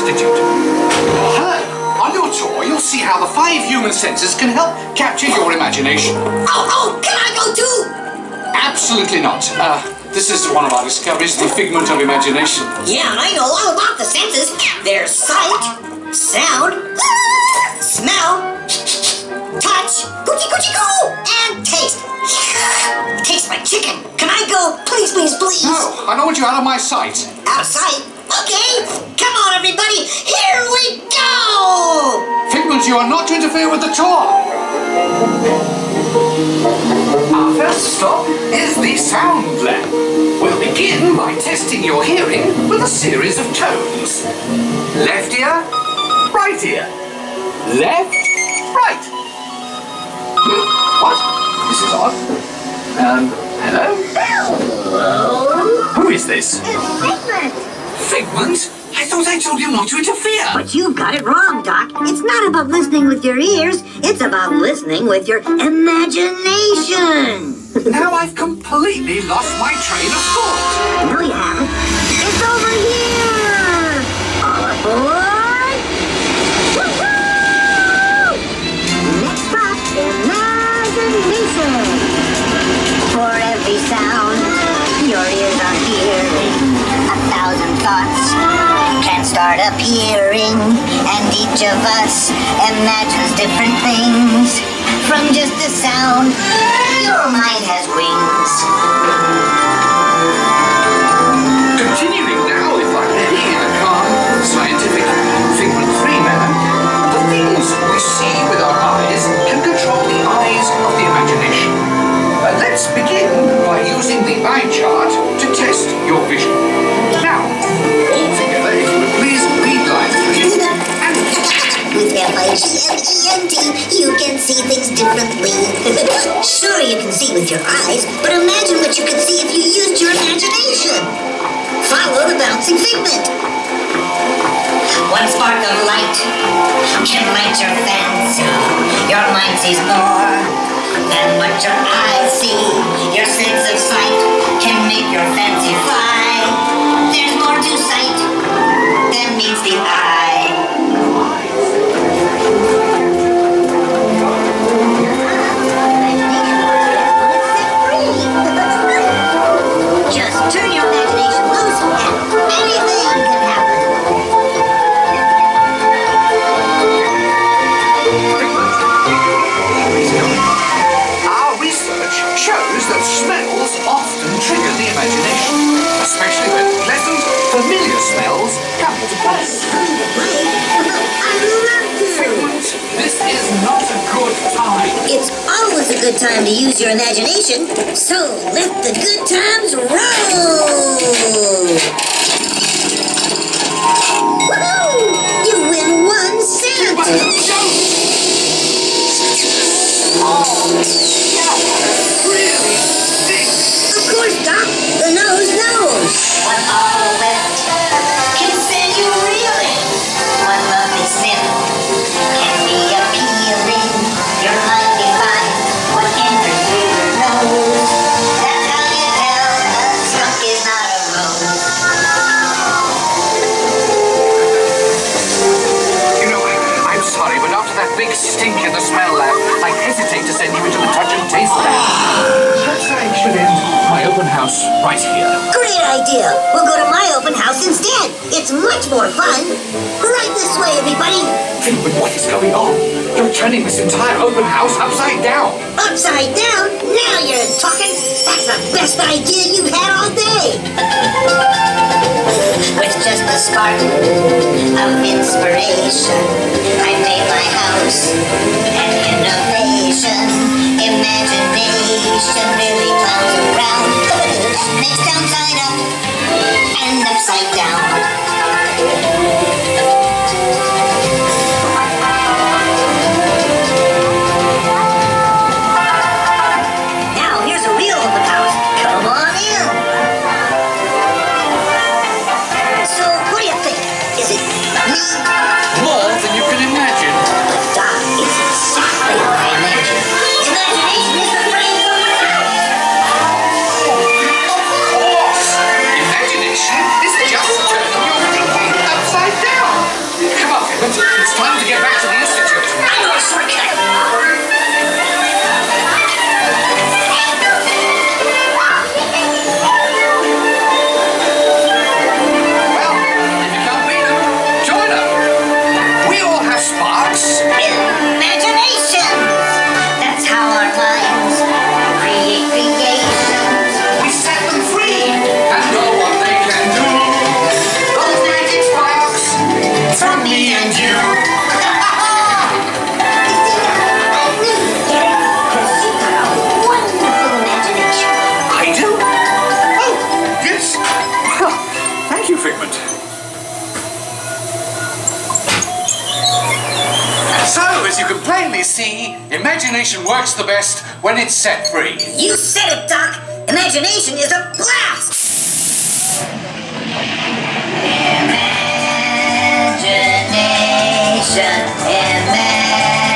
Institute. Hello. On your tour, you'll see how the 5 human senses can help capture your imagination. Oh, can I go too? Absolutely not. This is one of our discoveries, the figment of imagination. Yeah, and I know all about the senses. There's sight, sound, smell, touch, coochie-coochie-coo, and taste. Taste my chicken. Can I go? Please, please, please. No, I don't want you out of my sight. Out of sight? Okay. Come on, everybody. Here we go. Figment, you are not to interfere with the tour. Our first stop is the sound lab. We'll begin by testing your hearing with a series of tones. Left ear, right ear. Left, right. What? This is odd. Hello? Who is this? It's Figment. Figment? I thought I told you not to interfere. But you got it wrong, Doc. It's not about listening with your ears. It's about listening with your imagination. Now I've completely lost my train of thought. No, you haven't. It's over here. All aboard. Woo-hoo! Next stop, imagination. For every sound your ears are hearing, 1,000 thoughts can start appearing, and each of us imagines different things. From just a sound, your mind has wings. Continuing now, if I may, in a calm, scientific, figment-free manner, the things we see with our eyes can control the eyes of the imagination. Let's begin by using the eye chart to test your vision. Now, all together, if you would please read line 3 and... With F-I-G-M-E-N-T, you can see things differently. Sure, you can see with your eyes, but imagine what you could see if you used your imagination. Follow the bouncing figment. One spark of light can light your fancy. Your mind sees more than what your eyes see. Your sense of sight can make your fancy fly. There's more to sight than meets the eye. Just turn your imagination loose and anything can happen. Our research shows that smells often trigger the imagination, especially when pleasant, familiar smells come to play. I love you. Figment, this is not a good time. It's always a good time to use your imagination, so let the good times roll! Woohoo! You win 1 cent! Oh, yeah, really stinks. Of course, Doc, the nose knows. One bottle left can send you reeling. One lovely sniff can be appealing. Your mind defines what enters through your nose. That's how you tell a skunk is not a rose. You know, I'm sorry, but after that big stink in the smell lab, I hesitate to send you into the touch and taste lab. Perhaps I should end my open house right here. Great idea. We'll go to my open house instead. It's much more fun. Right this way, everybody. Figment, what is going on? You're turning this entire open house upside down. Upside down? Now you're talking. That's the best idea you've had all day. With just a spark of inspiration, I made my house an innovation. Imagination really clowns around. Makes downside up and upside down. Now here's a real open house. Come on in. So what do you think? Is it me? More than you can imagine. Doc, it's You see, imagination works the best when it's set free. You said it, Doc. Imagination is a blast. Imagination,